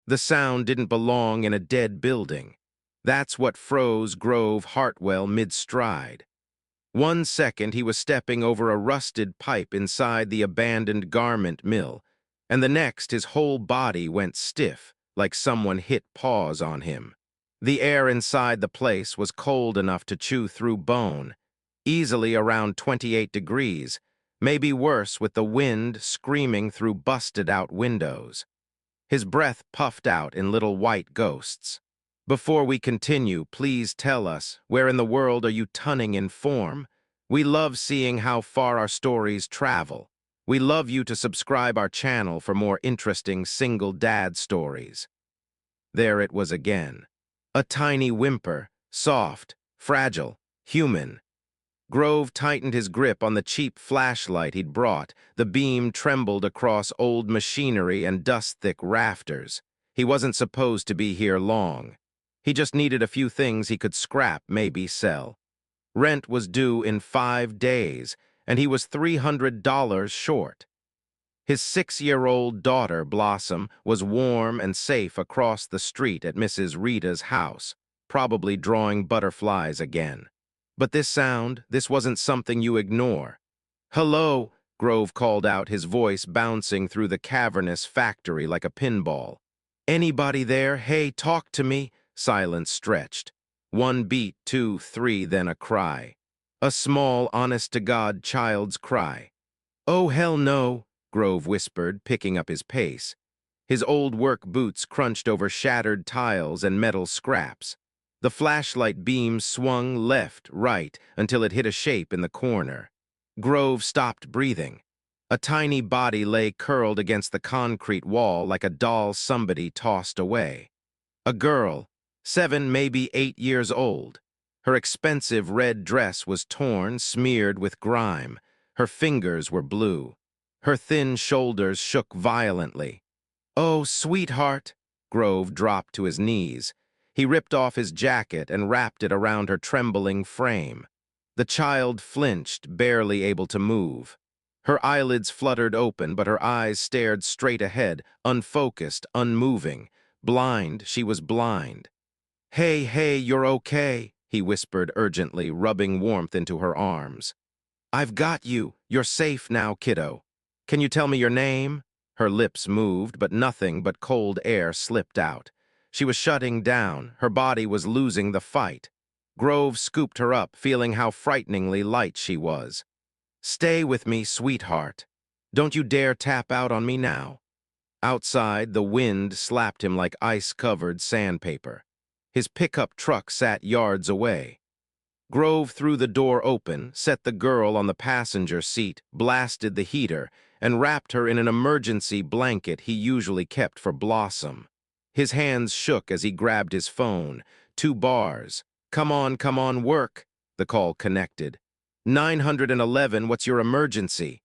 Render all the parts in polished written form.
The sound didn't belong in a dead building. That's what froze Grove Hartwell mid-stride. 1 second he was stepping over a rusted pipe inside the abandoned garment mill, and the next his whole body went stiff, like someone hit pause on him. The air inside the place was cold enough to chew through bone, easily around 28 degrees, maybe worse with the wind screaming through busted-out windows. His breath puffed out in little white ghosts. Before we continue, please tell us, where in the world are you tunning in form? We love seeing how far our stories travel. We love you to subscribe our channel for more interesting single dad stories. There it was again. A tiny whimper, soft, fragile, human. Grove tightened his grip on the cheap flashlight he'd brought. The beam trembled across old machinery and dust-thick rafters. He wasn't supposed to be here long. He just needed a few things he could scrap, maybe sell. Rent was due in 5 days, and he was $300 short. His 6-year-old daughter, Blossom, was warm and safe across the street at Mrs. Rita's house, probably drawing butterflies again. But this wasn't something you ignore. "Hello," Grove called out, his voice bouncing through the cavernous factory like a pinball. "Anybody there? Hey, talk to me." Silence stretched. 1 beat, 2, 3, then a cry. A small, honest-to-God child's cry. "Oh, hell no," Grove whispered, picking up his pace. His old work boots crunched over shattered tiles and metal scraps. The flashlight beam swung left, right, until it hit a shape in the corner. Grove stopped breathing. A tiny body lay curled against the concrete wall like a doll somebody tossed away. A girl, 7, maybe 8 years old. Her expensive red dress was torn, smeared with grime. Her fingers were blue. Her thin shoulders shook violently. "Oh, sweetheart!" Grove dropped to his knees. He ripped off his jacket and wrapped it around her trembling frame. The child flinched, barely able to move. Her eyelids fluttered open, but her eyes stared straight ahead, unfocused, unmoving. Blind, she was blind. Hey, you're okay," he whispered urgently, rubbing warmth into her arms. "I've got you. You're safe now, kiddo. Can you tell me your name?" Her lips moved, but nothing but cold air slipped out. She was shutting down. Her body was losing the fight. Grove scooped her up, feeling how frighteningly light she was. "Stay with me, sweetheart. Don't you dare tap out on me now." Outside, the wind slapped him like ice-covered sandpaper. His pickup truck sat yards away. Grove threw the door open, set the girl on the passenger seat, blasted the heater, and wrapped her in an emergency blanket he usually kept for Blossom. His hands shook as he grabbed his phone. 2 bars. Come on, work." The call connected. 911, what's your emergency?"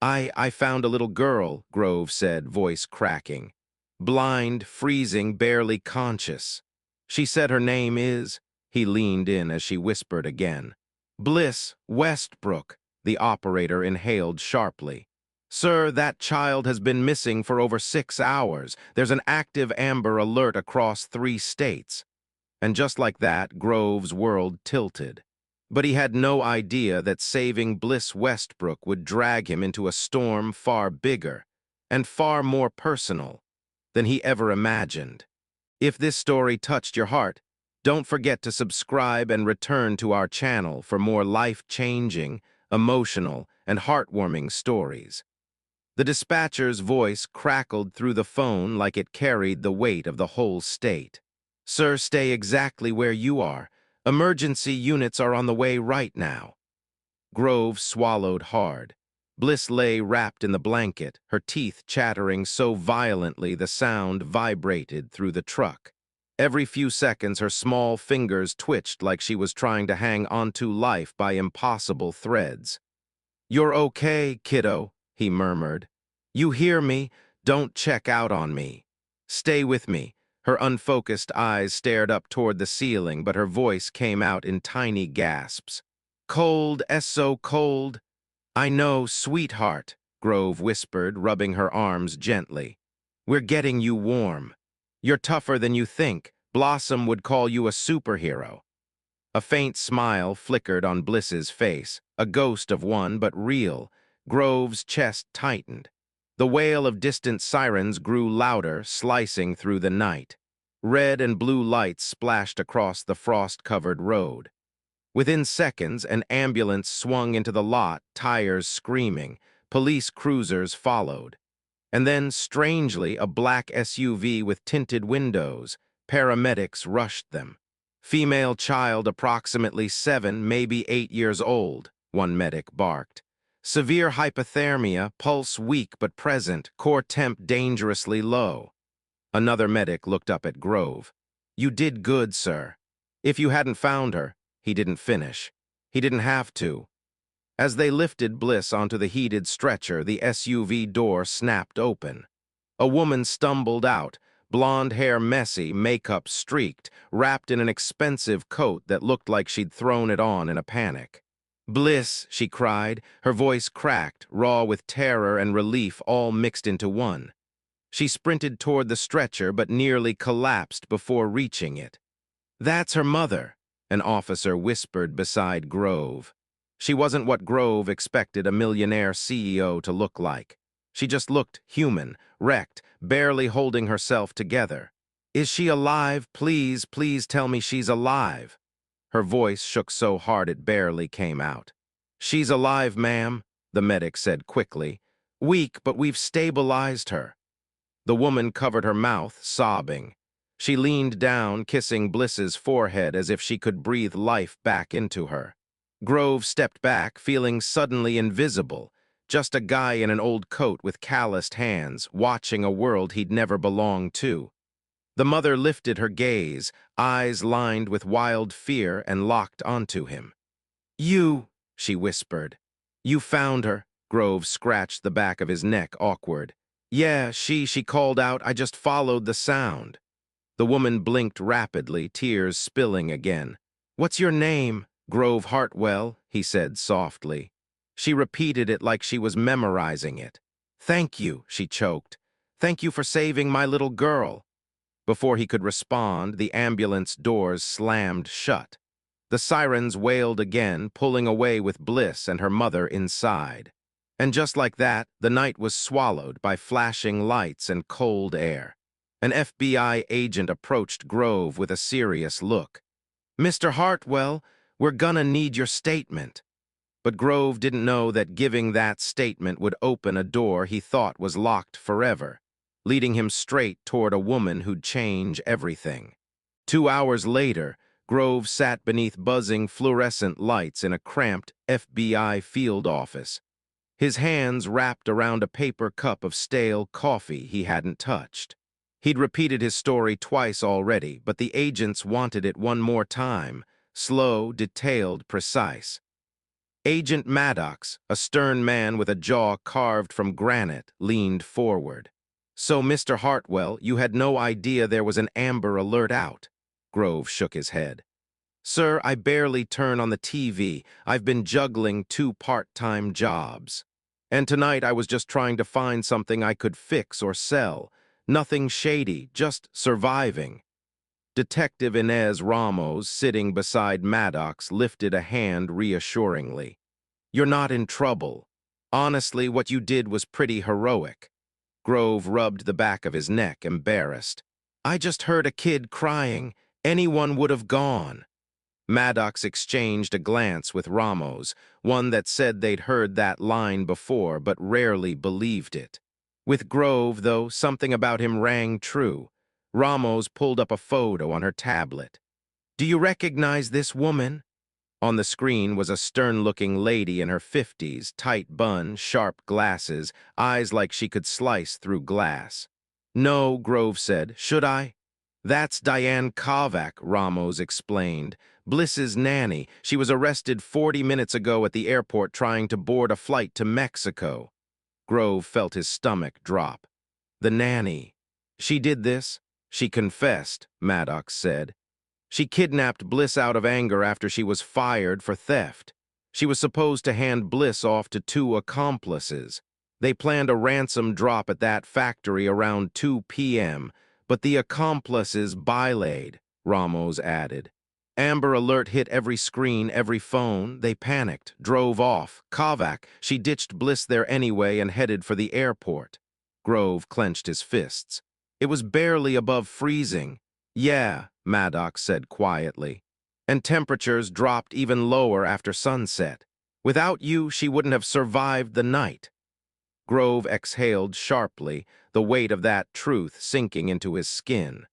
I found a little girl," Grove said, voice cracking. "Blind, freezing, barely conscious. She said her name is—" He leaned in as she whispered again. "Bliss Westbrook," the operator inhaled sharply. "Sir, that child has been missing for over 6 hours. There's an active Amber Alert across 3 states. And just like that, Grove's world tilted. But he had no idea that saving Bliss Westbrook would drag him into a storm far bigger and far more personal than he ever imagined. If this story touched your heart, don't forget to subscribe and return to our channel for more life-changing, emotional, and heartwarming stories. The dispatcher's voice crackled through the phone like it carried the weight of the whole state. "Sir, stay exactly where you are. Emergency units are on the way right now." Grove swallowed hard. Bliss lay wrapped in the blanket, her teeth chattering so violently the sound vibrated through the truck. Every few seconds her small fingers twitched like she was trying to hang onto life by impossible threads. "You're okay, kiddo," he murmured. "You hear me? Don't check out on me. Stay with me." Her unfocused eyes stared up toward the ceiling, but her voice came out in tiny gasps. "Cold, so cold." "I know, sweetheart," Grove whispered, rubbing her arms gently. "We're getting you warm. You're tougher than you think. Blossom would call you a superhero." A faint smile flickered on Bliss's face, a ghost of one, but real. Grove's chest tightened. The wail of distant sirens grew louder, slicing through the night. Red and blue lights splashed across the frost-covered road. Within seconds, an ambulance swung into the lot, tires screaming. Police cruisers followed. And then, strangely, a black SUV with tinted windows. Paramedics rushed them. "Female child approximately 7, maybe 8 years old," one medic barked. "Severe hypothermia, pulse weak but present, core temp dangerously low." Another medic looked up at Grove. "You did good, sir. If you hadn't found her—" He didn't finish. He didn't have to. As they lifted Bliss onto the heated stretcher, the SUV door snapped open. A woman stumbled out, blonde hair messy, makeup streaked, wrapped in an expensive coat that looked like she'd thrown it on in a panic. "Bliss," she cried, her voice cracked, raw with terror and relief all mixed into one. She sprinted toward the stretcher but nearly collapsed before reaching it. "That's her mother," an officer whispered beside Grove. She wasn't what Grove expected a millionaire CEO to look like. She just looked human, wrecked, barely holding herself together. "Is she alive? Please, please tell me she's alive." Her voice shook so hard it barely came out. "She's alive, ma'am," the medic said quickly. "Weak, but we've stabilized her." The woman covered her mouth, sobbing. She leaned down, kissing Bliss's forehead as if she could breathe life back into her. Grove stepped back, feeling suddenly invisible, just a guy in an old coat with calloused hands, watching a world he'd never belonged to. The mother lifted her gaze, eyes lined with wild fear, and locked onto him. "You," she whispered. "You found her." Grove scratched the back of his neck, awkward. "Yeah, she called out. I just followed the sound." The woman blinked rapidly, tears spilling again. "What's your name?" "Grove Hartwell," he said softly. She repeated it like she was memorizing it. "Thank you," she choked. "Thank you for saving my little girl." Before he could respond, the ambulance doors slammed shut. The sirens wailed again, pulling away with Bliss and her mother inside. And just like that, the night was swallowed by flashing lights and cold air. An FBI agent approached Grove with a serious look. "Mr. Hartwell, we're gonna need your statement." But Grove didn't know that giving that statement would open a door he thought was locked forever, leading him straight toward a woman who'd change everything. 2 hours later, Grove sat beneath buzzing fluorescent lights in a cramped FBI field office, his hands wrapped around a paper cup of stale coffee he hadn't touched. He'd repeated his story twice already, but the agents wanted it one more time, slow, detailed, precise. Agent Maddox, a stern man with a jaw carved from granite, leaned forward. "So, Mr. Hartwell, you had no idea there was an Amber Alert out?" Grove shook his head. "Sir, I barely turn on the TV. I've been juggling 2 part-time jobs. And tonight I was just trying to find something I could fix or sell. Nothing shady, just surviving." Detective Inez Ramos, sitting beside Maddox, lifted a hand reassuringly. "You're not in trouble. Honestly, what you did was pretty heroic." Grove rubbed the back of his neck, embarrassed. "I just heard a kid crying. Anyone would have gone." Maddox exchanged a glance with Ramos, one that said they'd heard that line before but rarely believed it. With Grove, though, something about him rang true. Ramos pulled up a photo on her tablet. "Do you recognize this woman?" On the screen was a stern-looking lady in her 50s, tight bun, sharp glasses, eyes like she could slice through glass. "No," Grove said. "Should I?" "That's Diane Kovac," Ramos explained. "Bliss's nanny. She was arrested 40 minutes ago at the airport trying to board a flight to Mexico." Grove felt his stomach drop. "The nanny. She did this?" "She confessed," Maddox said. "She kidnapped Bliss out of anger after she was fired for theft. She was supposed to hand Bliss off to 2 accomplices. They planned a ransom drop at that factory around 2 p.m., But the accomplices bylaid, Ramos added. Amber Alert hit every screen, every phone. They panicked, drove off. Kovac, she ditched Bliss there anyway and headed for the airport. Grove clenched his fists. It was barely above freezing. Yeah, Maddox said quietly. And temperatures dropped even lower after sunset. Without you, she wouldn't have survived the night. Grove exhaled sharply, the weight of that truth sinking into his skin.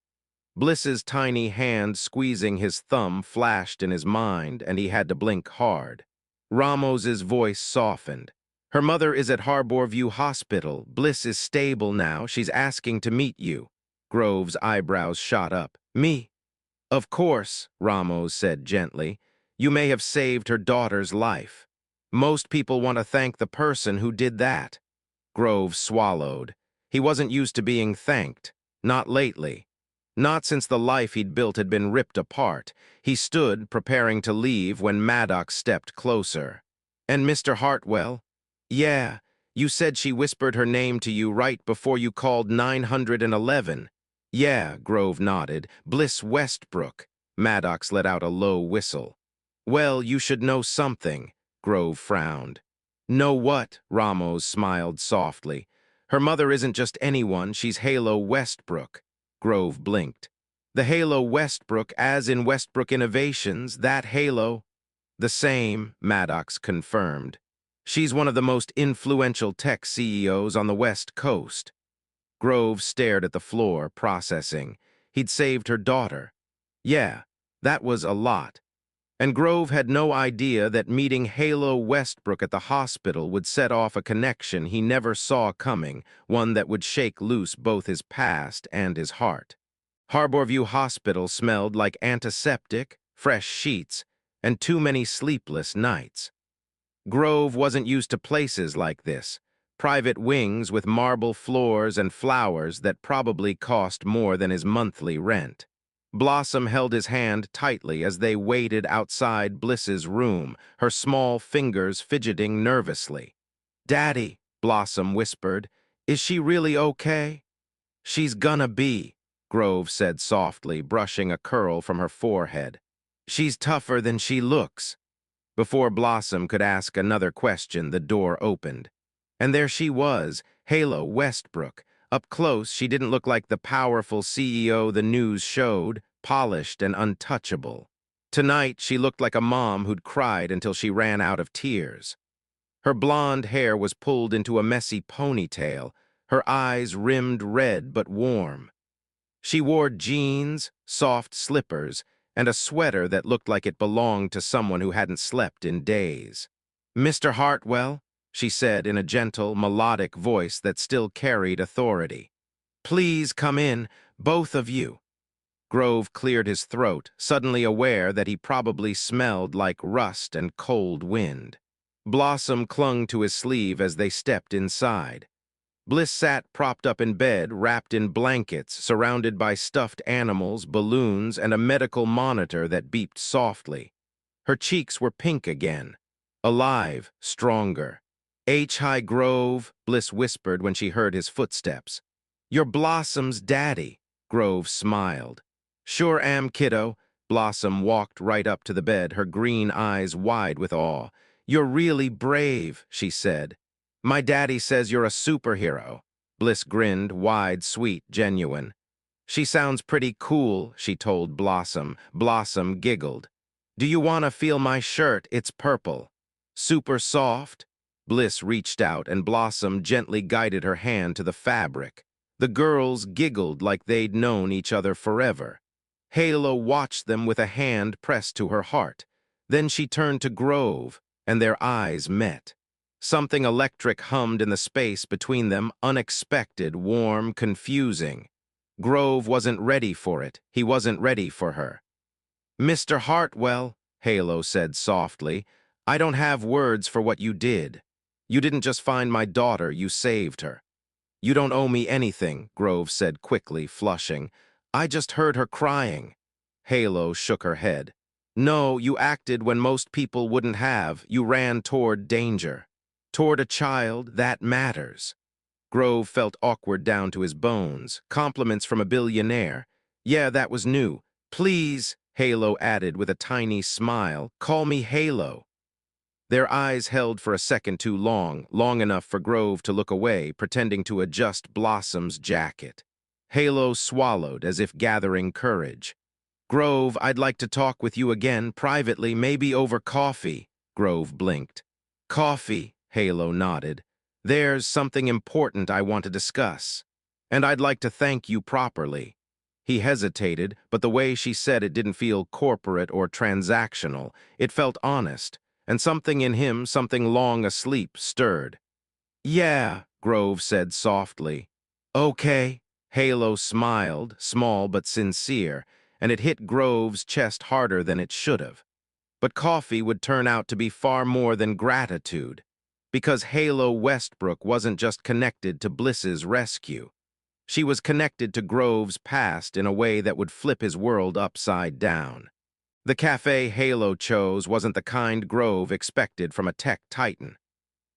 Bliss's tiny hand squeezing his thumb flashed in his mind, and he had to blink hard. Ramos's voice softened. Her mother is at Harborview Hospital. Bliss is stable now. She's asking to meet you. Grove's eyebrows shot up. Me? Of course, Ramos said gently. You may have saved her daughter's life. Most people want to thank the person who did that. Grove swallowed. He wasn't used to being thanked. Not lately. Not since the life he'd built had been ripped apart. He stood, preparing to leave, when Maddox stepped closer. And Mr. Hartwell? Yeah, you said she whispered her name to you right before you called 911. Yeah, Grove nodded. Bliss Westbrook. Maddox let out a low whistle. Well, you should know something, Grove frowned. Know what? Ramos smiled softly. Her mother isn't just anyone, she's Halo Westbrook. Grove blinked. The Halo Westbrook, as in Westbrook Innovations, that Halo? The same, Maddox confirmed. She's one of the most influential tech CEOs on the West Coast. Grove stared at the floor, processing. He'd saved her daughter. Yeah, that was a lot. And Grove had no idea that meeting Halo Westbrook at the hospital would set off a connection he never saw coming, one that would shake loose both his past and his heart. Harborview Hospital smelled like antiseptic, fresh sheets, and too many sleepless nights. Grove wasn't used to places like this, private wings with marble floors and flowers that probably cost more than his monthly rent. Blossom held his hand tightly as they waited outside Bliss's room, her small fingers fidgeting nervously. Daddy, Blossom whispered, is she really okay? She's gonna be, Grove said softly, brushing a curl from her forehead. She's tougher than she looks. Before Blossom could ask another question, the door opened. And there she was, Halo Westbrook. Up close, she didn't look like the powerful CEO the news showed, polished and untouchable. Tonight, she looked like a mom who'd cried until she ran out of tears. Her blonde hair was pulled into a messy ponytail, her eyes rimmed red but warm. She wore jeans, soft slippers, and a sweater that looked like it belonged to someone who hadn't slept in days. Mr. Hartwell, she said in a gentle, melodic voice that still carried authority. Please come in, both of you. Grove cleared his throat, suddenly aware that he probably smelled like rust and cold wind. Blossom clung to his sleeve as they stepped inside. Bliss sat propped up in bed, wrapped in blankets, surrounded by stuffed animals, balloons, and a medical monitor that beeped softly. Her cheeks were pink again, alive, stronger. Hi, Grove, Bliss whispered when she heard his footsteps. You're Blossom's daddy, Grove smiled. Sure am, kiddo. Blossom walked right up to the bed, her green eyes wide with awe. You're really brave, she said. My daddy says you're a superhero. Bliss grinned, wide, sweet, genuine. She sounds pretty cool, she told Blossom. Blossom giggled. Do you want to feel my shirt? It's purple. Super soft? Bliss reached out and Blossom gently guided her hand to the fabric. The girls giggled like they'd known each other forever. Halo watched them with a hand pressed to her heart. Then she turned to Grove, and their eyes met. Something electric hummed in the space between them, unexpected, warm, confusing. Grove wasn't ready for it. He wasn't ready for her. Mr. Hartwell, Halo said softly, I don't have words for what you did. You didn't just find my daughter, you saved her. You don't owe me anything, Grove said quickly, flushing. I just heard her crying. Halo shook her head. No, you acted when most people wouldn't have. You ran toward danger. Toward a child, that matters. Grove felt awkward down to his bones. Compliments from a billionaire. Yeah, that was new. Please, Halo added with a tiny smile, call me Halo. Their eyes held for a second too long, long enough for Grove to look away, pretending to adjust Blossom's jacket. Halo swallowed as if gathering courage. Grove, I'd like to talk with you again, privately, maybe over coffee. Grove blinked. Coffee, Halo nodded. There's something important I want to discuss. And I'd like to thank you properly. He hesitated, but the way she said it didn't feel corporate or transactional. It felt honest, and something in him, something long asleep, stirred. Yeah, Grove said softly. Okay. Halo smiled, small but sincere, and it hit Grove's chest harder than it should have. But coffee would turn out to be far more than gratitude, because Halo Westbrook wasn't just connected to Bliss's rescue. She was connected to Grove's past in a way that would flip his world upside down. The cafe Halo chose wasn't the kind Grove expected from a tech titan.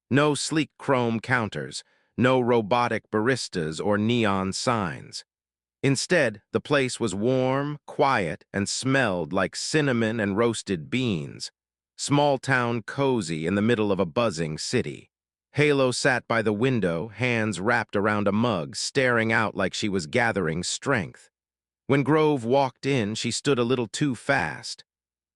No sleek chrome counters, no robotic baristas or neon signs. Instead, the place was warm, quiet, and smelled like cinnamon and roasted beans. Small-town cozy in the middle of a buzzing city. Halo sat by the window, hands wrapped around a mug, staring out like she was gathering strength. When Grove walked in, she stood a little too fast.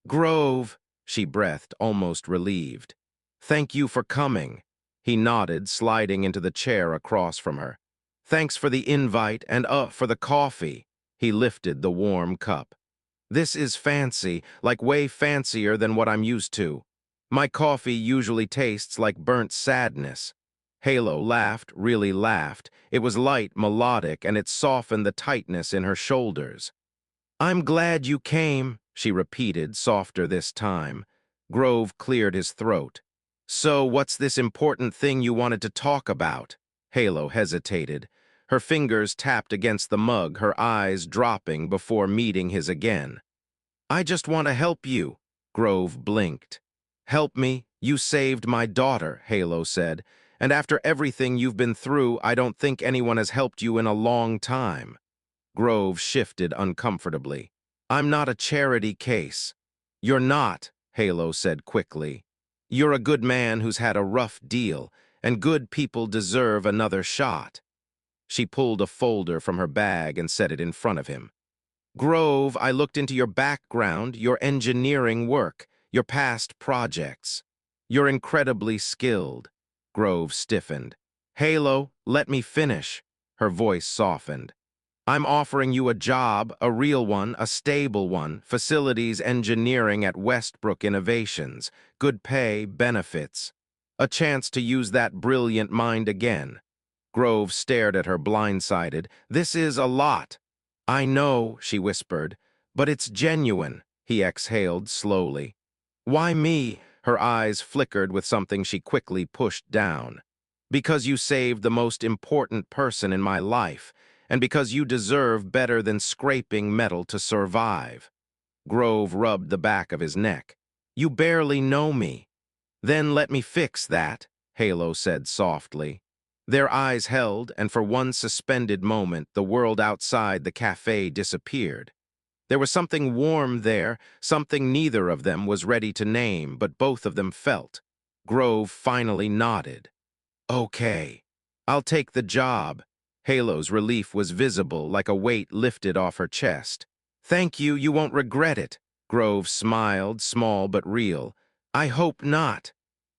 Grove, she breathed, almost relieved. Thank you for coming. He nodded, sliding into the chair across from her. Thanks for the invite and for the coffee. He lifted the warm cup. This is fancy, like way fancier than what I'm used to. My coffee usually tastes like burnt sadness. Halo laughed, really laughed. It was light, melodic, and it softened the tightness in her shoulders. I'm glad you came, she repeated, softer this time. Grove cleared his throat. So, what's this important thing you wanted to talk about? Halo hesitated. Her fingers tapped against the mug, her eyes dropping before meeting his again. I just want to help you, Grove blinked. Help me? You saved my daughter, Halo said, and after everything you've been through, I don't think anyone has helped you in a long time. Grove shifted uncomfortably. I'm not a charity case. You're not, Halo said quickly. You're a good man who's had a rough deal, and good people deserve another shot. She pulled a folder from her bag and set it in front of him. Grove, I looked into your background, your engineering work, your past projects. You're incredibly skilled. Grove stiffened. Halo, let me finish. Her voice softened. I'm offering you a job, a real one, a stable one, facilities engineering at Westbrook Innovations, good pay, benefits. A chance to use that brilliant mind again. Grove stared at her blindsided. This is a lot. I know, she whispered, but it's genuine, he exhaled slowly. Why me? Her eyes flickered with something she quickly pushed down. Because you saved the most important person in my life, and because you deserve better than scraping metal to survive. Grove rubbed the back of his neck. You barely know me. Then let me fix that, Halo said softly. Their eyes held, and for one suspended moment, the world outside the cafe disappeared. There was something warm there, something neither of them was ready to name, but both of them felt. Grove finally nodded. Okay, I'll take the job. Halo's relief was visible, like a weight lifted off her chest. Thank you, you won't regret it. Grove smiled, small but real. I hope not.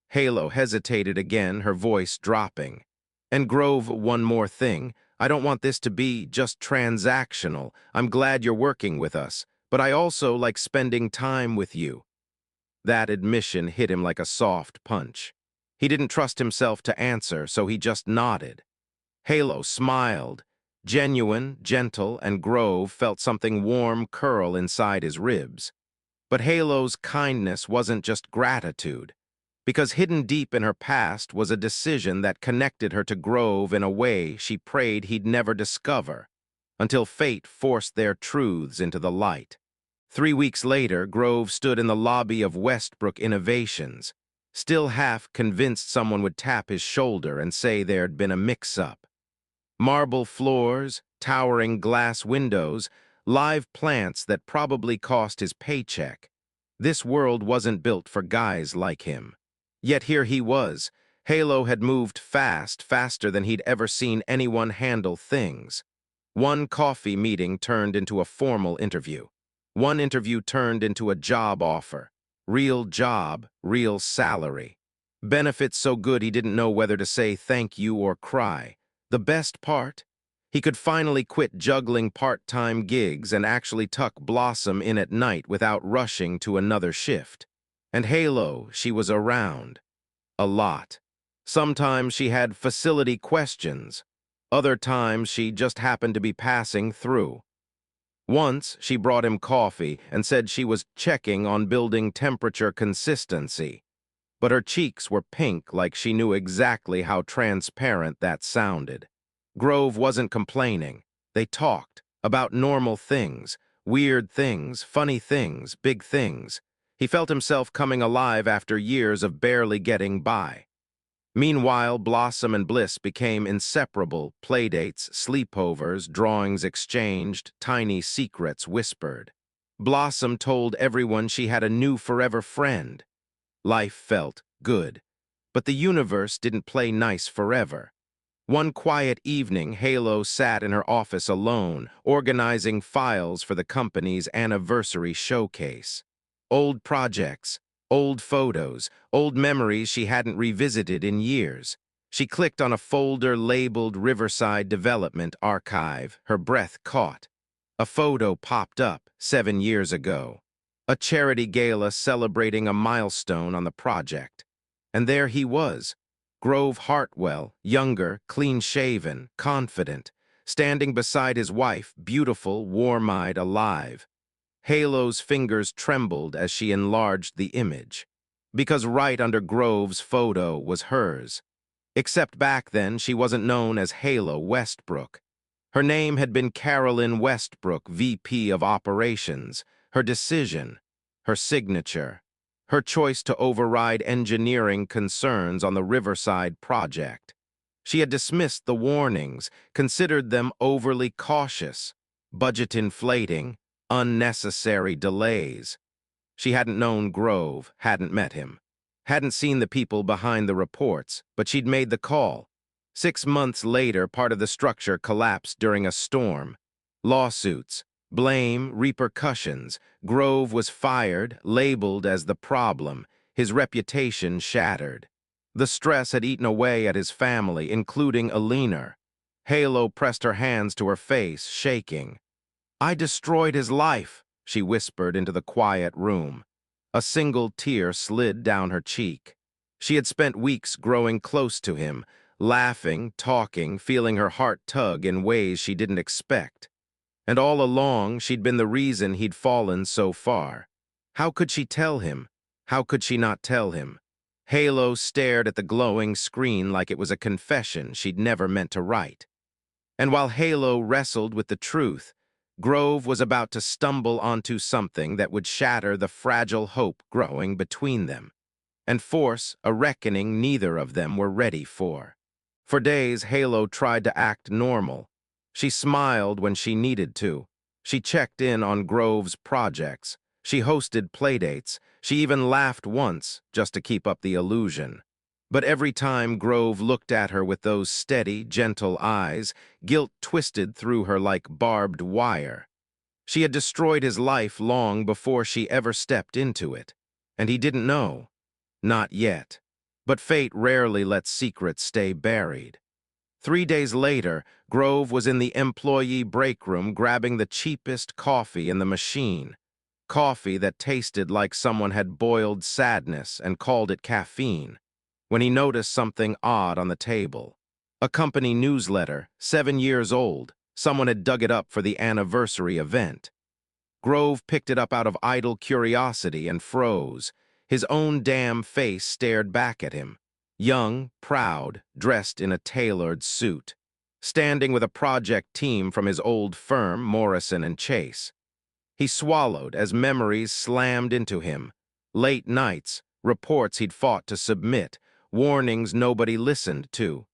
Halo hesitated again, her voice dropping. And Grove, one more thing. I don't want this to be just transactional. I'm glad you're working with us, but I also like spending time with you. That admission hit him like a soft punch. He didn't trust himself to answer, so he just nodded. Halo smiled. Genuine, gentle, and Grove felt something warm curl inside his ribs. But Halo's kindness wasn't just gratitude, because hidden deep in her past was a decision that connected her to Grove in a way she prayed he'd never discover, until fate forced their truths into the light. 3 weeks later, Grove stood in the lobby of Westbrook Innovations, still half convinced someone would tap his shoulder and say there'd been a mix-up. Marble floors, towering glass windows, live plants that probably cost his paycheck. This world wasn't built for guys like him. Yet here he was. Halo had moved fast, faster than he'd ever seen anyone handle things. One coffee meeting turned into a formal interview. One interview turned into a job offer. Real job, real salary. Benefits so good he didn't know whether to say thank you or cry. The best part? He could finally quit juggling part-time gigs and actually tuck Blossom in at night without rushing to another shift. And Halo, she was around. A lot. Sometimes she had facility questions. Other times she just happened to be passing through. Once she brought him coffee and said she was checking on building temperature consistency. But her cheeks were pink like she knew exactly how transparent that sounded. Grove wasn't complaining. They talked about normal things, weird things, funny things, big things. He felt himself coming alive after years of barely getting by. Meanwhile, Blossom and Bliss became inseparable, playdates, sleepovers, drawings exchanged, tiny secrets whispered. Blossom told everyone she had a new forever friend. Life felt good, but the universe didn't play nice forever. One quiet evening, Halo sat in her office alone, organizing files for the company's anniversary showcase. Old projects, old photos, old memories she hadn't revisited in years. She clicked on a folder labeled Riverside Development Archive, her breath caught. A photo popped up 7 years ago. A charity gala celebrating a milestone on the project. And there he was, Grove Hartwell, younger, clean-shaven, confident, standing beside his wife, beautiful, warm-eyed, alive. Halo's fingers trembled as she enlarged the image, because right under Grove's photo was hers. Except back then, she wasn't known as Halo Westbrook. Her name had been Carolyn Westbrook, VP of Operations. Her decision, her signature, her choice to override engineering concerns on the Riverside project. She had dismissed the warnings, considered them overly cautious, budget inflating, unnecessary delays. She hadn't known Grove, hadn't met him, hadn't seen the people behind the reports, but she'd made the call. 6 months later, part of the structure collapsed during a storm. Lawsuits, blame, repercussions. Grove was fired, labeled as the problem, his reputation shattered. The stress had eaten away at his family, including Alina. Halo pressed her hands to her face, shaking. "I destroyed his life," she whispered into the quiet room. A single tear slid down her cheek. She had spent weeks growing close to him, laughing, talking, feeling her heart tug in ways she didn't expect. And all along, she'd been the reason he'd fallen so far. How could she tell him? How could she not tell him? Halo stared at the glowing screen like it was a confession she'd never meant to write. And while Halo wrestled with the truth, Grove was about to stumble onto something that would shatter the fragile hope growing between them, and force a reckoning neither of them were ready for. For days, Halo tried to act normal. She smiled when she needed to. She checked in on Grove's projects. She hosted playdates. She even laughed once, just to keep up the illusion. But every time Grove looked at her with those steady, gentle eyes, guilt twisted through her like barbed wire. She had destroyed his life long before she ever stepped into it. And he didn't know. Not yet. But fate rarely lets secrets stay buried. 3 days later, Grove was in the employee break room grabbing the cheapest coffee in the machine. Coffee that tasted like someone had boiled sadness and called it caffeine, when he noticed something odd on the table. A company newsletter, 7 years old. Someone had dug it up for the anniversary event. Grove picked it up out of idle curiosity and froze. His own damn face stared back at him. Young, proud, dressed in a tailored suit. Standing with a project team from his old firm, Morrison and Chase. He swallowed as memories slammed into him. Late nights, reports he'd fought to submit, warnings nobody listened to.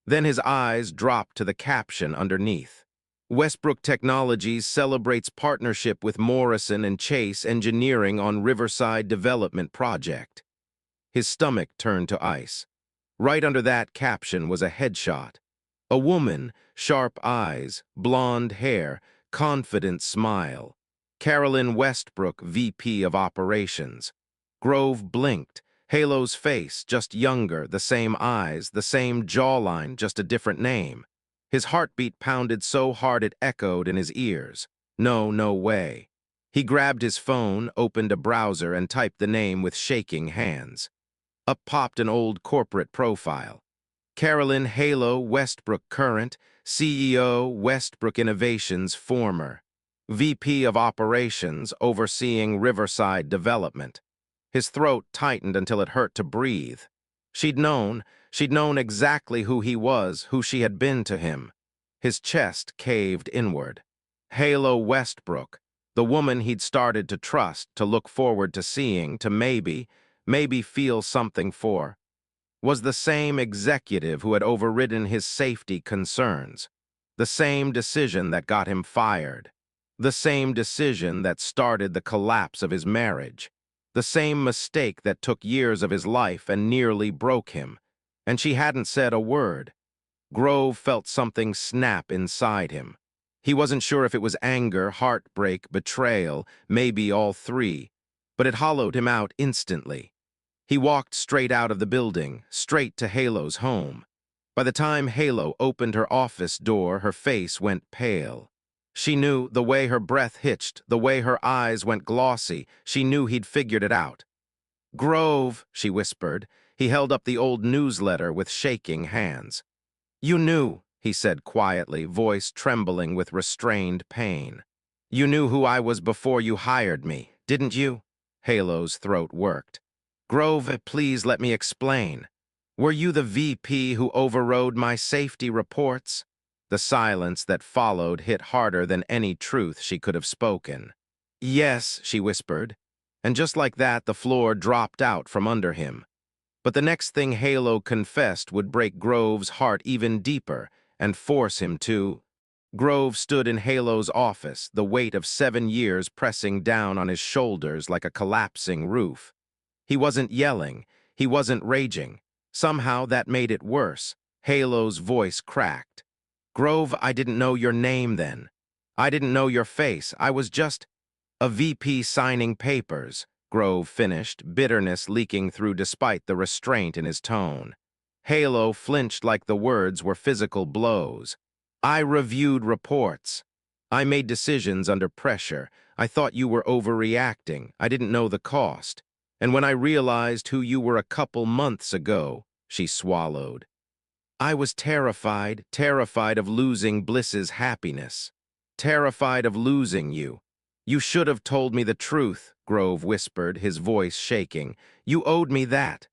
Then his eyes dropped to the caption underneath. Westbrook Technologies celebrates partnership with Morrison and Chase Engineering on Riverside Development Project. His stomach turned to ice. Right under that caption was a headshot. A woman, sharp eyes, blonde hair, confident smile. Carolyn Westbrook, VP of Operations. Grove blinked. Halo's face, just younger, the same eyes, the same jawline, just a different name. His heartbeat pounded so hard it echoed in his ears. No, no way. He grabbed his phone, opened a browser, and typed the name with shaking hands. Up popped an old corporate profile. Carolyn Halo Westbrook current, CEO Westbrook Innovations former, VP of Operations overseeing Riverside Development. His throat tightened until it hurt to breathe. She'd known exactly who he was, who she had been to him. His chest caved inward. Halo Westbrook, the woman he'd started to trust, to look forward to seeing, to maybe feel something for, was the same executive who had overridden his safety concerns, the same decision that got him fired, the same decision that started the collapse of his marriage, the same mistake that took years of his life and nearly broke him. And she hadn't said a word. Grove felt something snap inside him. He wasn't sure if it was anger, heartbreak, betrayal, maybe all three, but it hollowed him out instantly. He walked straight out of the building, straight to Halo's home. By the time Halo opened her office door, her face went pale. She knew, the way her breath hitched, the way her eyes went glossy, she knew he'd figured it out. "Grove," she whispered. He held up the old newsletter with shaking hands. "You knew," he said quietly, voice trembling with restrained pain. "You knew who I was before you hired me, didn't you?" Halo's throat worked. "Grove, please let me explain. Were you the VP who overrode my safety reports?" The silence that followed hit harder than any truth she could have spoken. "Yes," she whispered. And just like that, the floor dropped out from under him. But the next thing Halo confessed would break Grove's heart even deeper and force him to. Grove stood in Halo's office, the weight of 7 years pressing down on his shoulders like a collapsing roof. He wasn't yelling. He wasn't raging. Somehow that made it worse. Halo's voice cracked. "Grove, I didn't know your name then. I didn't know your face. I was just a VP signing papers," Grove finished, bitterness leaking through despite the restraint in his tone. Halo flinched like the words were physical blows. "I reviewed reports. I made decisions under pressure. I thought you were overreacting. I didn't know the cost. And when I realized who you were a couple months ago," she swallowed, "I was terrified of losing Bliss's happiness. Terrified of losing you. You should have told me the truth," Grove whispered, his voice shaking. "You owed me that."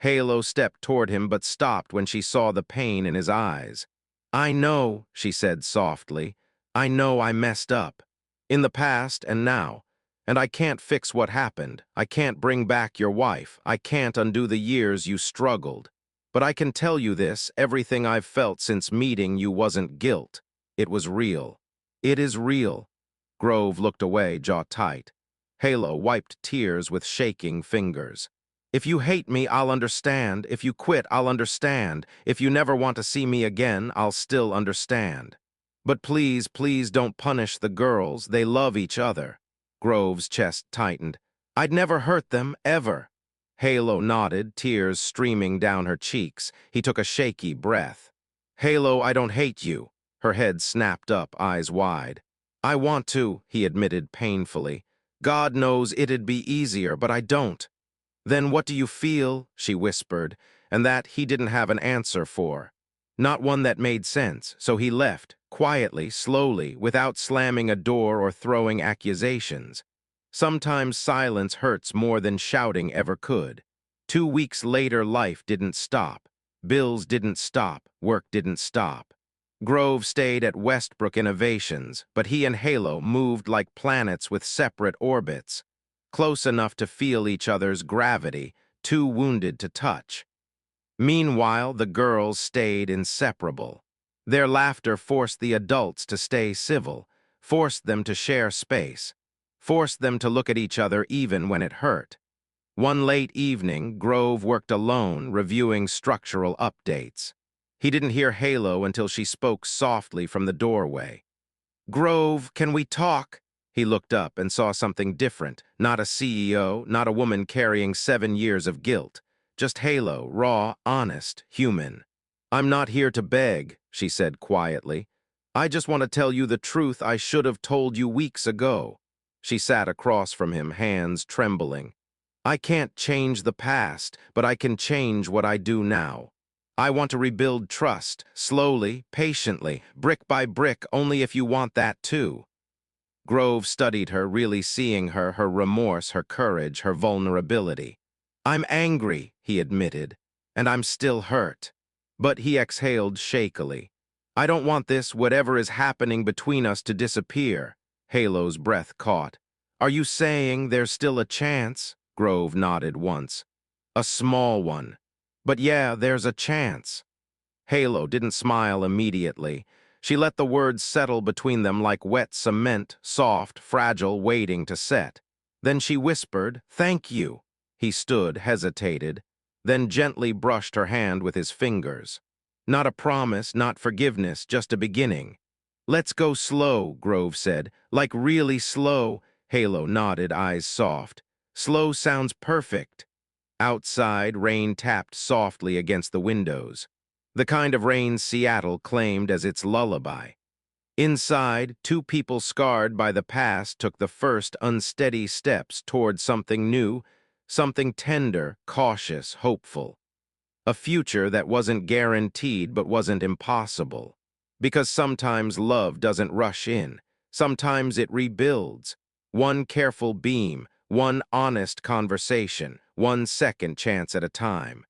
Halo stepped toward him but stopped when she saw the pain in his eyes. "I know," she said softly. "I know I messed up. In the past and now. And I can't fix what happened. I can't bring back your wife. I can't undo the years you struggled. But I can tell you this, everything I've felt since meeting you wasn't guilt. It was real. It is real." Grove looked away, jaw tight. Halo wiped tears with shaking fingers. "If you hate me, I'll understand. If you quit, I'll understand. If you never want to see me again, I'll still understand. But please, please don't punish the girls. They love each other." Grove's chest tightened. "I'd never hurt them, ever." Halo nodded, tears streaming down her cheeks. He took a shaky breath. "Halo, I don't hate you." Her head snapped up, eyes wide. "I want to," he admitted painfully. "God knows it'd be easier, but I don't." "Then what do you feel?" she whispered, and that he didn't have an answer for. Not one that made sense, so he left, quietly, slowly, without slamming a door or throwing accusations. Sometimes silence hurts more than shouting ever could. 2 weeks later, life didn't stop. Bills didn't stop. Work didn't stop. Grove stayed at Westbrook Innovations, but he and Halo moved like planets with separate orbits, close enough to feel each other's gravity, too wounded to touch. Meanwhile, the girls stayed inseparable. Their laughter forced the adults to stay civil, forced them to share space, forced them to look at each other even when it hurt. One late evening, Grove worked alone, reviewing structural updates. He didn't hear Halo until she spoke softly from the doorway. "Grove, can we talk?" He looked up and saw something different. Not a CEO, not a woman carrying 7 years of guilt. Just Halo, raw, honest, human. "I'm not here to beg," she said quietly. "I just want to tell you the truth I should have told you weeks ago." She sat across from him, hands trembling. "I can't change the past, but I can change what I do now. I want to rebuild trust, slowly, patiently, brick by brick, only if you want that too." Grove studied her, really seeing her remorse, her courage, her vulnerability. "I'm angry," he admitted, "and I'm still hurt." But he exhaled shakily. "I don't want this, whatever is happening between us, to disappear." Halo's breath caught. "Are you saying there's still a chance?" Grove nodded once. "A small one. But yeah, there's a chance." Halo didn't smile immediately. She let the words settle between them like wet cement, soft, fragile, waiting to set. Then she whispered, "Thank you." He stood, hesitated, then gently brushed her hand with his fingers. Not a promise, not forgiveness, just a beginning. "Let's go slow," Grove said. "Like really slow." Halo nodded, eyes soft. "Slow sounds perfect." Outside, rain tapped softly against the windows. The kind of rain Seattle claimed as its lullaby. Inside, two people scarred by the past took the first unsteady steps toward something new, something tender, cautious, hopeful. A future that wasn't guaranteed but wasn't impossible. Because sometimes love doesn't rush in. Sometimes it rebuilds. One careful beam, one honest conversation, one second chance at a time.